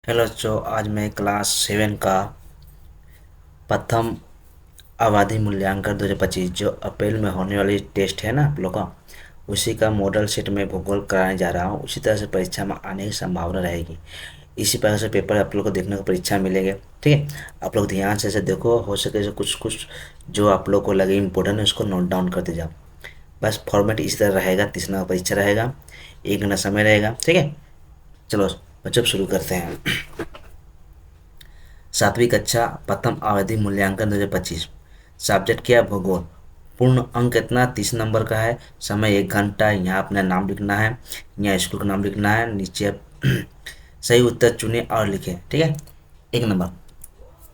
Hello बच्चों, आज मैं क्लास 7 का प्रथम आबादी मूल्यांकन 2025 जो अप्रैल में होने वाली टेस्ट है ना आप लोग का, उसी का मॉडल सेट में भूगोल कराने जा रहा हूँ। उसी तरह से परीक्षा में आने की संभावना रहेगी। इसी प्रकार से पेपर आप लोग को देखने को परीक्षा मिलेंगे। ठीक है, आप लोग ध्यान से देखो, हो सके तो कुछ कुछ जो आप लोग को लगे इम्पोर्टेंट है उसको नोट डाउन करते जाओ। बस फॉर्मेट इसी तरह रहेगा। 30 नंबर परीक्षा रहेगा, 1 घंटा समय रहेगा। ठीक है, चलो बच्चों शुरू करते हैं। 7वीं कक्षा प्रथम अवधि मूल्यांकन 2025। सब्जेक्ट क्या है? भूगोल। पूर्ण अंक कितना? 30 नंबर का है। समय 1 घंटा। यहाँ अपना नाम लिखना है, यहाँ स्कूल का नाम लिखना है, नीचे सही उत्तर चुने और लिखें। ठीक है। 1 नंबर,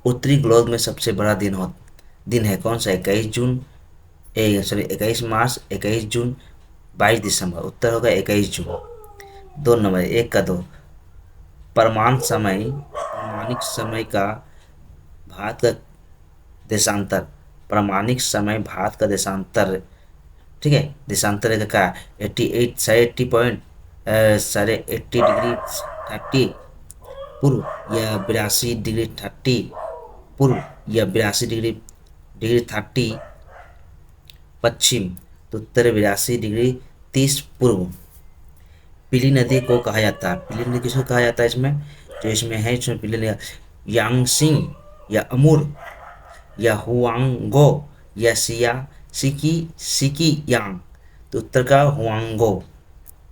उत्तरी ग्लोब में सबसे बड़ा दिन है कौन सा? 21 जून, सॉरी 21 मार्च, 21 जून, 22 दिसंबर। उत्तर होगा 21 जून। 2 नंबर, 1 का 2, प्रमाणिक समय का भारत का देशांतर। प्रामाणिक समय भारत का देशांतर। ठीक है, देशांतर का क्या? 88, 80 पॉइंट, 80 डिग्री 30 पूर्व, या 82 डिग्री 30 पूर्व, या 82 डिग्री 30 पश्चिम। तो उत्तर 82 डिग्री 30 पूर्व। पीली नदी को कहा जाता है, पीली नदी किसको कहा जाता है? इसमें जो इसमें है, इसमें पीली नदी यांगसिंग, या अमूर, या हुआंगो, या सिया सिकी सिकी यांग। तो उत्तर का हुआंगो।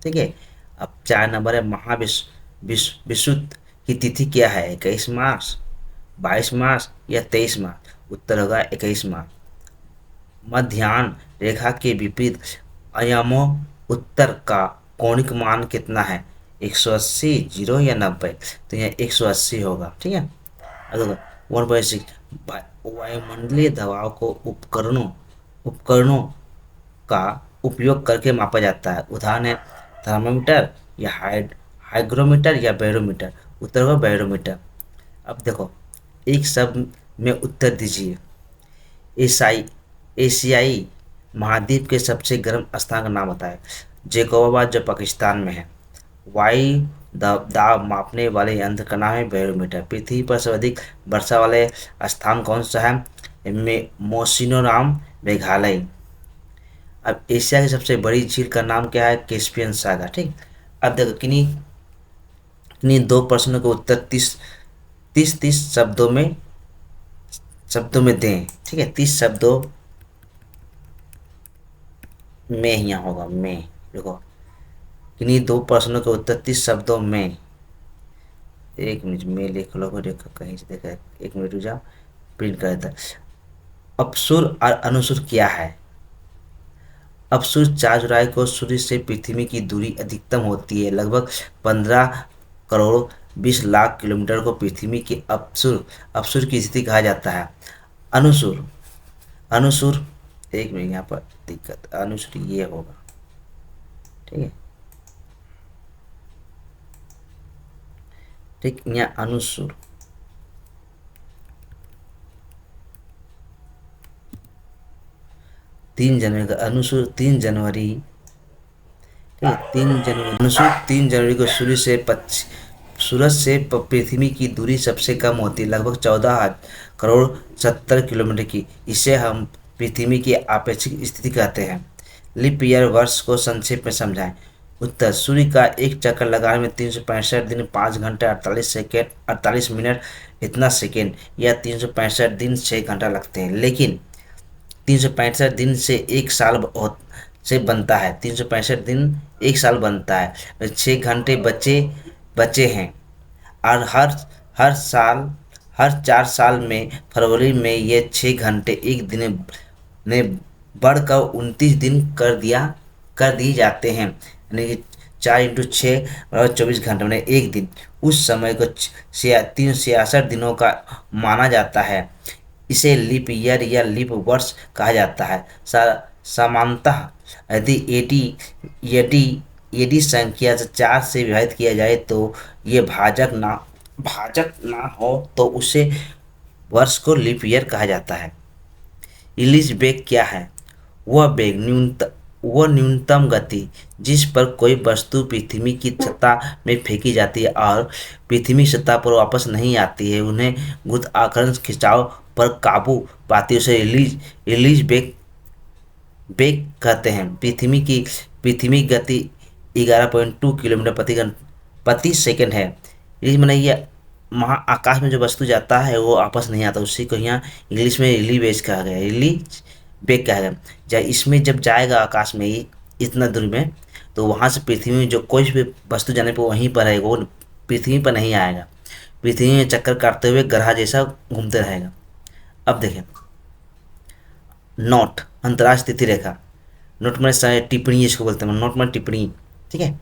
ठीक है। अब 4 नंबर है, विश्व की तिथि क्या है? 21 मार्च, 22 मार्च, या 23 मार्च। उत्तर होगा 21 मार्च। मध्याह्न रेखा के विपरीत आयामों उत्तर का कौणिक मान कितना है? 180, 0 या 90। तो यह 180 होगा। ठीक है। अब 1/6, वायुमंडलीय दबाव को उपकरणों का उपयोग करके मापा जाता है। उदाहरण है थर्मामीटर, या हाइग्रोमीटर, या बैरोमीटर। उत्तर होगा बैरोमीटर। अब देखो, एक शब्द में उत्तर दीजिए। एशियाई एशियाई महाद्वीप के सबसे गर्म स्थान का नाम बताएं। जैकोबाबाद जो पाकिस्तान में है। वायु दाब मापने वाले यंत्र का नाम है बैरोमीटर। पृथ्वी पर सर्वाधिक वर्षा वाले स्थान कौन सा है? मोसिनोराम, मेघालय। अब एशिया की सबसे बड़ी झील का नाम क्या है? कैस्पियन सागर। ठीक। अब देखो, किन्हीं किन्हीं 2 प्रश्नों के उत्तर 30 शब्दों में दें। ठीक है, 30 शब्दों में यहाँ होगा में। देखो, किन्हीं 2 प्रश्नों के उत्तर 30 शब्दों में। 1 मिनट में लिख लो, देखो कहीं से देखा, 1 मिनट रुक जाओ, प्रिंट कर देता। अपसुर और अनुसुर क्या है? अपसुर 4 जुलाई को सूर्य से पृथ्वी की दूरी अधिकतम होती है, लगभग 15 करोड़ 20 लाख किलोमीटर को पृथ्वी की अपसुर अपसुर की स्थिति कहा जाता है। अनुसुर अनुसुर 1 मिनट, यहाँ पर दिक्कत, अनुसुर ये होगा। ठीक है, ठीक, यहाँ अनुसुर 3 जनवरी का, अनुसुर 3 जनवरी। ठीक है, 3 जनवरी, अनुसुर 3 जनवरी को सूरज से पृथ्वी की दूरी सबसे कम होती है, लगभग 14 करोड़ 70 किलोमीटर की। इसे हम पृथ्वी की आपेक्षिक स्थिति कहते हैं। लीप ईयर वर्ष को संक्षेप में समझाएं। उत्तर, सूर्य का एक चक्कर लगाने में 365 दिन 5 घंटे 48 सेकेंड 48 मिनट इतना सेकेंड, या 365 दिन 6 घंटा लगते हैं। लेकिन 365 दिन से एक साल से बनता है। 365 दिन एक साल बनता है। 6 घंटे बचे बचे हैं। और हर साल हर 4 साल में फरवरी में ये 6 घंटे एक दिन में बढ़कर 29 दिन कर दिए जाते हैं। यानी कि 4 × 6 = 24 घंटे, मैंने एक दिन। उस समय को 366 दिनों का माना जाता है। इसे लीप ईयर या लीप वर्ष कहा जाता है। सामान्यतः यदि यदि यदि संख्या से 4 से विभाजित किया जाए तो ये भाजक ना हो तो उसे वर्ष को लीप ईयर कहा जाता है। इलिश बेग क्या है? वह बेग वो न्यूनतम गति जिस पर कोई वस्तु पृथ्वी की सतह में फेंकी जाती है और पृथ्वी सतह पर वापस नहीं आती है, उन्हें गुरुत्वाकर्षण खिंचाव पर काबू पाती है, उसे रिलीज बेग बेग कहते हैं। पृथ्वी की गति 11.2 किलोमीटर प्रति सेकंड है। रिलीज मैंने ये महाआकाश में जो वस्तु जाता है वो वापस नहीं आता, उसी को यहाँ इंग्लिश में रिलीज कहा गया, रिलीज बेग कहा गया। जब इसमें जब जाएगा आकाश में इतना दूर में, तो वहाँ से पृथ्वी में जो कोई भी वस्तु जाने पर वहीं पर रहेगा, वो पृथ्वी पर नहीं आएगा, पृथ्वी में चक्कर काटते हुए ग्रह जैसा घूमते रहेगा। अब देखें, नोट अंतर्राष्ट्रीय तिथि रेखा, नोट में टिप्पणी इसको बोलते हैं, नोट में टिप्पणी, ठीक है।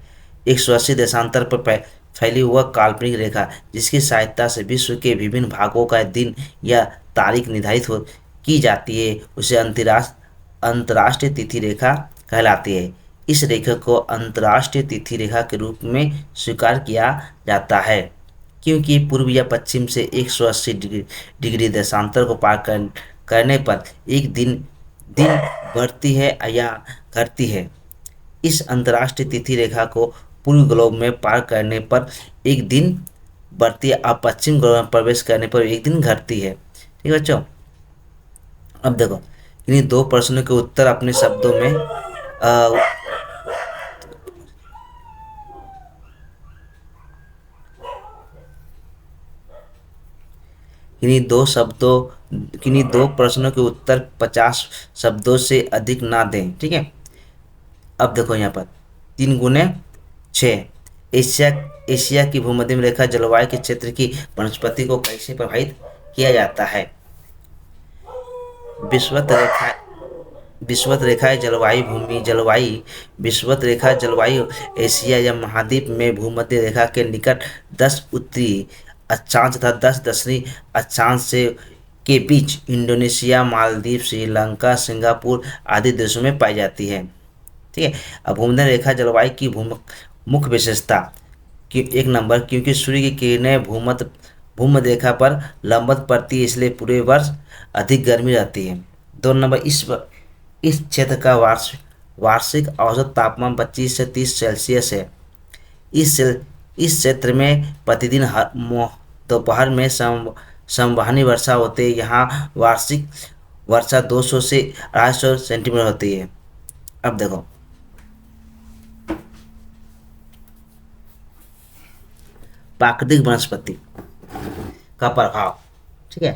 180 देशांतर पर फैली हुआ काल्पनिक रेखा जिसकी सहायता से विश्व के विभिन्न भागों का दिन या तारीख निर्धारित की जाती है, उसे अंतर्राष्ट्रीय तिथि रेखा कहलाती है। इस रेखा को अंतर्राष्ट्रीय तिथि रेखा के रूप में स्वीकार किया जाता है क्योंकि पूर्व या पश्चिम से 180 डिग्री देशांतर को पार करने पर एक दिन बढ़ती है या घटती है। इस अंतर्राष्ट्रीय तिथि रेखा को पूर्व ग्लोब में पार करने पर एक दिन बढ़ती है और पश्चिम ग्लोब में प्रवेश करने पर एक दिन घटती है। ठीक है बच्चों, अब देखो इन्हीं दो प्रश्नों के उत्तर अपने शब्दों में किन्हीं दो प्रश्नों के उत्तर 50 शब्दों से अधिक ना दें। ठीक है, अब देखो यहाँ पर 3×6 एशिया की भूमध्य रेखा जलवायु के क्षेत्र की वनस्पति को कैसे प्रभावित किया जाता है। विषुवत रेखा जलवायु एशिया या महाद्वीप में भूमध्य रेखा के निकट 10 उत्तरी अक्षांश तथा 10 दक्षिणी अक्षांश से के बीच इंडोनेशिया, मालदीव, श्रीलंका, सिंगापुर आदि देशों में पाई जाती है। ठीक है, अब भूमध्य रेखा जलवायु की मुख्य विशेषता कि 1 नंबर, क्योंकि सूर्य की किरणें भूमध्य रेखा पर लंबवत पड़ती है इसलिए पूरे वर्ष अधिक गर्मी रहती है। 2 नंबर, इस क्षेत्र का वार्षिक औसत तापमान 25 से 30 सेल्सियस है। इस क्षेत्र में प्रतिदिन दोपहर में संवहनी वर्षा होती है। यहाँ वार्षिक वर्षा 200 से 250 सेंटीमीटर होती है। अब देखो प्राकृतिक वनस्पति का प्रभाव। ठीक है,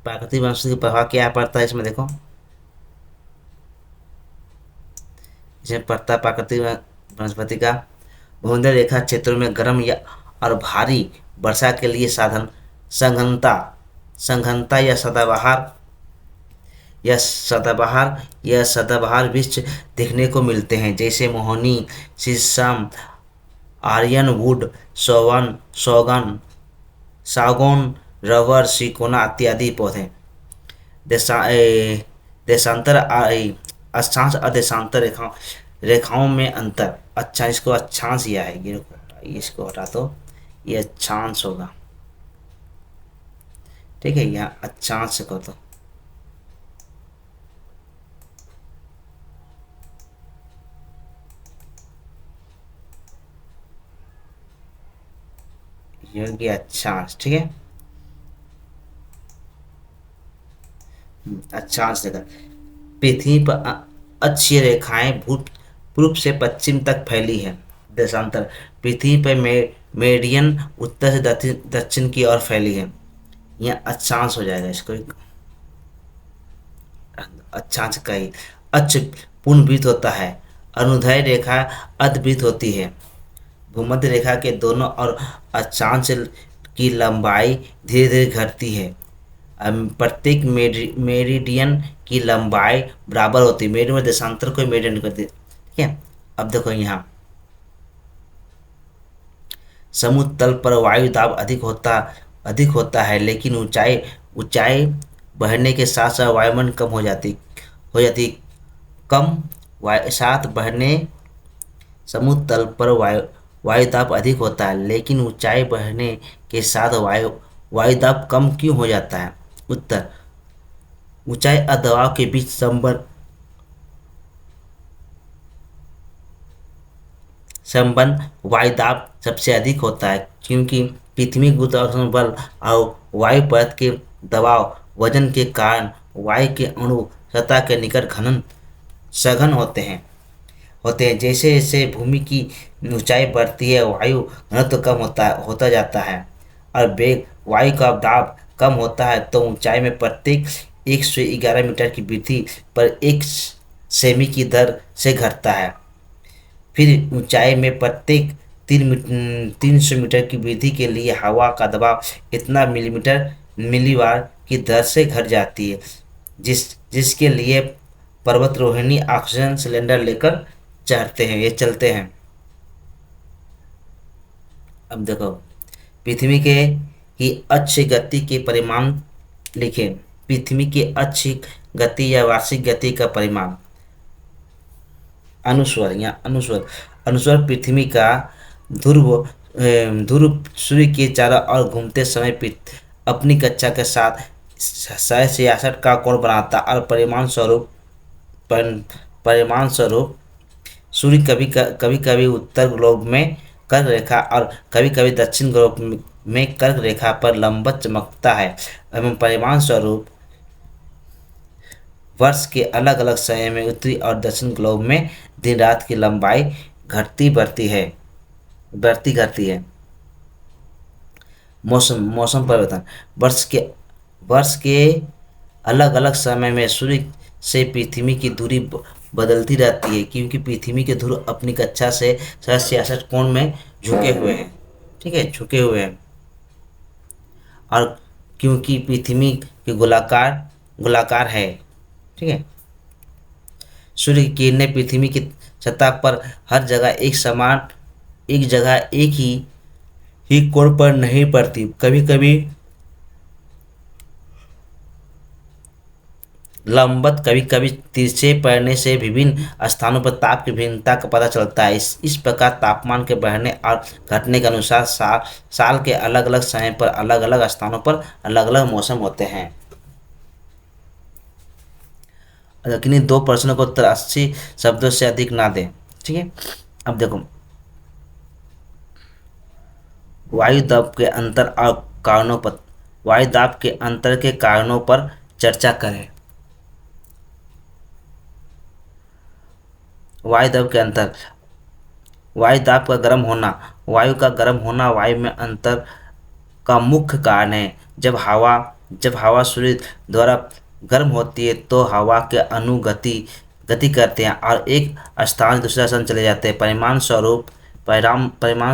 प्राकृतिक वनस्पति का प्रभाव क्या पड़ता है इसमें, देखो इसमें पड़ता है प्राकृतिक वनस्पति का भूमध्य रेखा क्षेत्रों में गर्म और भारी वर्षा के लिए सघनता या सदाबहार वृक्ष देखने को मिलते हैं, जैसे मोहनी, शीशम, आर्यन वुड, सौगन, सागौन, रबर, सिकोना इत्यादि पौधे। देशांतर अक्षांश और देशांतर रेखाओं में अंतर। अच्छा, इसको अक्षांश यह है, इसको हटा दो, ये अक्षांश होगा। ठीक है, यहाँ अक्षांश को दो, ये अक्षांश। ठीक है, अक्षांश देखा, पृथ्वी पर अक्षीय रेखाएं पूर्व से पश्चिम तक फैली है। देशांतर, पृथ्वी पर मेरिडियन उत्तर से दक्षिण की ओर फैली है। यह अक्षांश हो जाएगा, इसको अक्षांश का ही। अक्ष पूर्णवृत्त होता है, अनुदैर्ध्य रेखा अर्धवृत्त होती है। भूमध्य रेखा के दोनों और अक्षांश की लंबाई धीरे धीरे घटती है। प्रत्येक मेरिडियन की लंबाई बराबर होती है। मेरिडियन में देशांतर को मेरिडियन करती है। ठीक है, अब देखो यहाँ समुद्र तल पर वायु दाब अधिक होता है, लेकिन ऊंचाई बढ़ने के साथ साथ वायुमंडल कम हो जाती साथ बढ़ने समुद्र तल पर वायु दाब अधिक होता है, लेकिन ऊंचाई बढ़ने के साथ वायु दाब कम क्यों हो जाता है। उत्तर, ऊंचाई और दबाव के बीच संबंध वायुदाब सबसे अधिक होता है, क्योंकि पृथ्वी गुरुत्वाकर्षण बल और वायु परत के दबाव वजन के कारण वायु के अणु सतह के निकट घनन सघन होते हैं। जैसे जैसे भूमि की ऊंचाई बढ़ती है वायु घनत्व कम होता जाता है और वेग वायु का दाब कम होता है, तो ऊंचाई में प्रत्येक 111 मीटर की वृद्धि पर 1 सेमी की दर से घटता है। फिर ऊंचाई में प्रत्येक 300 मीटर की वृद्धि के लिए हवा का दबाव इतना मिलीबार की दर से घट जाती है, जिसके लिए पर्वतारोही ऑक्सीजन सिलेंडर लेकर चलते हैं। अब देखो, पृथ्वी के की अक्ष गति के परिमाण लिखें। पृथ्वी की अक्ष गति या वार्षिक गति का परिमाण। अनुस्वर पृथ्वी का ध्रुव सूर्य के चारों ओर घूमते समय अपनी कक्षा के साथ 66 का कोण बनाता और परिमाण स्वरूप सूर्य कभी कभी उत्तर ध्रुव में कर्क रेखा और कभी कभी दक्षिण ध्रुव में कर्क रेखा पर लंबवत चमकता है, एवं परिमाण स्वरूप वर्ष के अलग अलग समय में उत्तरी और दक्षिण ध्रुव में दिन रात की लंबाई घटती बढ़ती घटती है। मौसम परिवर्तन। वर्ष के अलग अलग समय में सूर्य से पृथ्वी की दूरी बदलती रहती है, क्योंकि पृथ्वी के ध्रुव अपनी कक्षा से 66 कोण में झुके हुए हैं। ठीक है, झुके हुए हैं। और क्योंकि पृथ्वी के गोलाकार है, ठीक है, सूर्य की किरणें पृथ्वी की सतह पर हर जगह एक ही कोण पर नहीं पड़ती। कभी कभी लंबवत, कभी कभी तिरछे पड़ने से विभिन्न स्थानों पर ताप की भिन्नता का पता चलता है। इस प्रकार तापमान के बढ़ने और घटने के अनुसार साल के अलग अलग समय पर अलग अलग स्थानों पर अलग अलग मौसम होते हैं। किन्हीं 2 प्रश्नों का उत्तर 80 शब्दों से अधिक ना दें। ठीक है, अब देखो, वायु दाब के अंतर के कारणों पर चर्चा करें। वायु दाब के अंतर। वायु दाब का गर्म होना। वायु का गर्म होना वायु में अंतर का मुख्य कारण है। जब हवा सूर्य द्वारा गर्म होती है तो हवा के अणु गति करते हैं और एक स्थान से दूसरा स्थान चले जाते हैं। परिणाम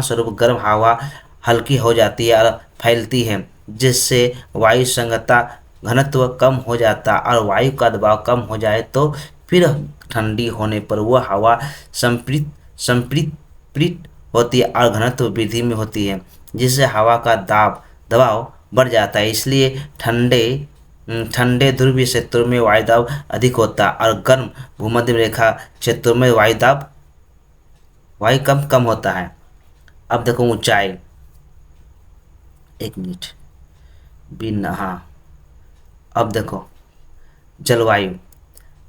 स्वरूप गर्म हवा हल्की हो जाती है और फैलती है, जिससे वायु संगतता घनत्व कम हो जाता है और वायु का दबाव कम हो जाए तो फिर ठंडी होने पर वह हवा संपीड़ित होती है और घनत्व वृद्धि में होती है, जिससे हवा का दबाव बढ़ जाता है। इसलिए ठंडे ध्रुवीय क्षेत्रों में वायुदाब अधिक होता है और गर्म भूमध्य रेखा क्षेत्रों में वायु कम होता है। अब देखो ऊंचाई। 1 मिनट बिना, हाँ, अब देखो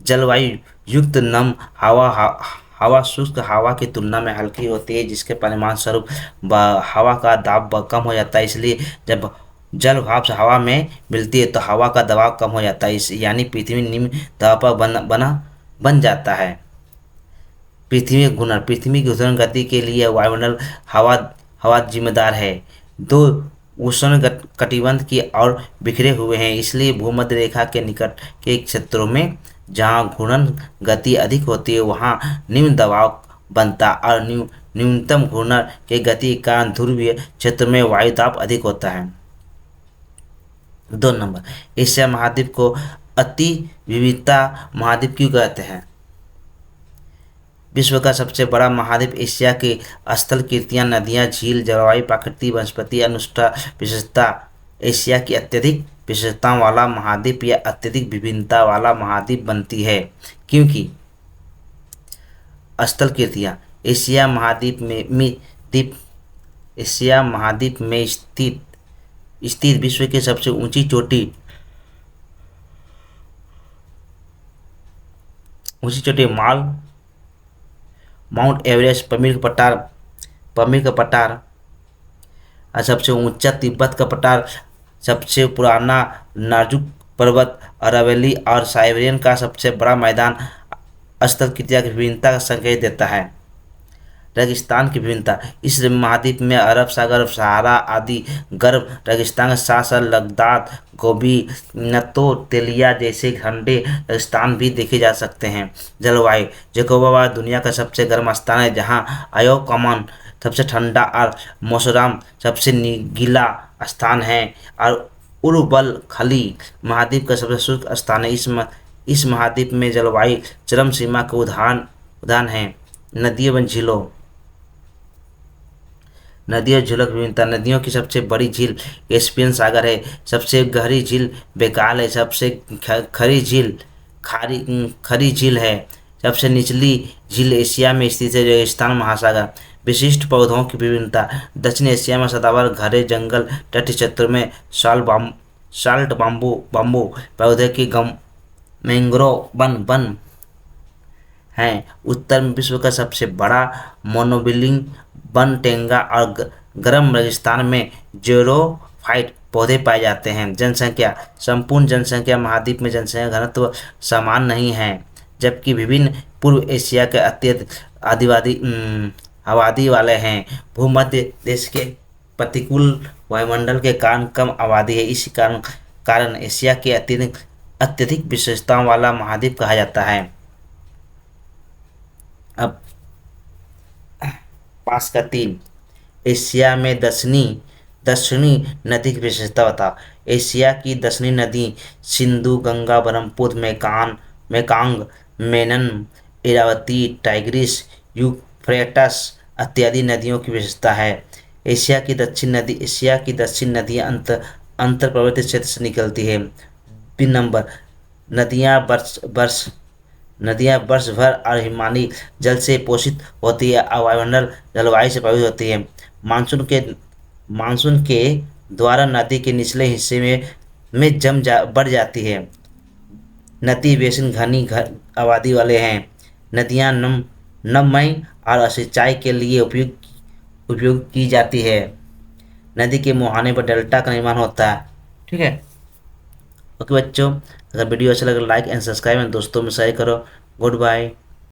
जलवायु युक्त नम हवा शुष्क हवा की तुलना में हल्की होती है, जिसके परिणाम स्वरूप हवा का दाब कम हो जाता है। इसलिए जब जल भाप से हवा में मिलती है तो हवा का दबाव कम हो जाता है, यानी पृथ्वी निम्न दबाव पर बन जाता है। पृथ्वी की घूर्णन गति के लिए वायुमंडल हवा जिम्मेदार है। 2 उष्ण कटिबंध की ओर बिखरे हुए हैं, इसलिए भूमध्य रेखा के निकट के क्षेत्रों में जहाँ घूर्णन गति अधिक होती है वहाँ निम्न दबाव बनता और न्यूनतम घूर्णन के गति के कारण ध्रुवीय क्षेत्र में वायु दाब अधिक होता है। 2 नंबर, एशिया महाद्वीप को अति विविधता महाद्वीप क्यों कहते हैं? विश्व का सबसे बड़ा महाद्वीप एशिया के स्थल कृतियाँ, नदियाँ, झील, जलवायु, प्राकृतिक वनस्पति विशेषता एशिया की अत्यधिक विशेषताओं वाला महाद्वीप या अत्यधिक विभिन्नता वाला महाद्वीप बनती है, क्योंकि स्थल कृतियाँ एशिया महाद्वीप में स्थित विश्व की सबसे ऊंची चोटी माउंट एवरेस्ट, पमीर का पठार और सबसे ऊंचा तिब्बत का पठार, सबसे पुराना नाजुक पर्वत अरावली और साइबेरियन का सबसे बड़ा मैदान स्थल की विभिन्नता का संकेत देता है। रेगिस्तान की विभिन्नता, इस महाद्वीप में अरब सागर, सहारा आदि गर्म रेगिस्तान के साथ साथ लद्दाख, गोबी, नत्थोतेलिया जैसे ठंडे रेगिस्तान भी देखे जा सकते हैं। जलवायु, जैकोबाबाद दुनिया का सबसे गर्म स्थान है, जहाँ अयोकमन सबसे ठंडा और मोसराम सबसे गीला स्थान है, और उर्बल खली महाद्वीप का सबसे शुष्क स्थान है। इस महाद्वीप में जलवायु चरम सीमा के उदाहरण हैं। नदियों व झीलों, नदियों झीलों की विभिन्नता, नदियों की सबसे बड़ी झील कैस्पियन सागर है, सबसे गहरी झील बेकाल है, सबसे खरी झील है, सबसे निचली झील एशिया में स्थित है, रेगिस्तान महासागर। विशिष्ट पौधों की विभिन्नता, दक्षिण एशिया में सदाबहार घने जंगल, तटीय क्षेत्रों में साल्ट बाम्बू पौधे की मैंग्रोव वन हैं। उत्तर में विश्व का सबसे बड़ा मोनोबिलिंग वन टेंगा और गर्म रेगिस्तान में जेरोफाइट पौधे पाए जाते हैं। जनसंख्या, संपूर्ण जनसंख्या महाद्वीप में जनसंख्या घनत्व समान नहीं है, जबकि विभिन्न पूर्व एशिया के अत्यधिक आबादी वाले हैं। भूमध्य देश के प्रतिकूल वायुमंडल के कारण कम आबादी है, इसी कारण एशिया के अत्यधिक विशेषताओं वाला महाद्वीप कहा जाता है। अब 5 का 3, एशिया में दक्षिणी नदी की विशेषता बता। एशिया की दक्षिणी नदी सिंधु, गंगा, ब्रह्मपुत्र, मेकांग, मेनन, इरावती, टाइग्रिस, यूफ्रेटस इत्यादि नदियों की विशेषता है। एशिया की दक्षिण नदियाँ अंतर पर्वतीय क्षेत्र से निकलती है। 3 नंबर, नदियाँ वर्ष भर और हिमालयी जल से पोषित होती है और वायुमंडल जलवायु से प्रभावित होती है। मानसून के द्वारा नदी के निचले हिस्से में बढ़ जाती है। नदी बेसिन घनी आबादी वाले हैं। नदियाँ नममय और सिंचाई के लिए उपयोग की जाती है। नदी के मुहाने पर डेल्टा का निर्माण होता है। ठीक है, ओके बच्चों, अगर वीडियो अच्छा लगे लाइक एंड सब्सक्राइब एंड दोस्तों में शेयर करो। Good bye.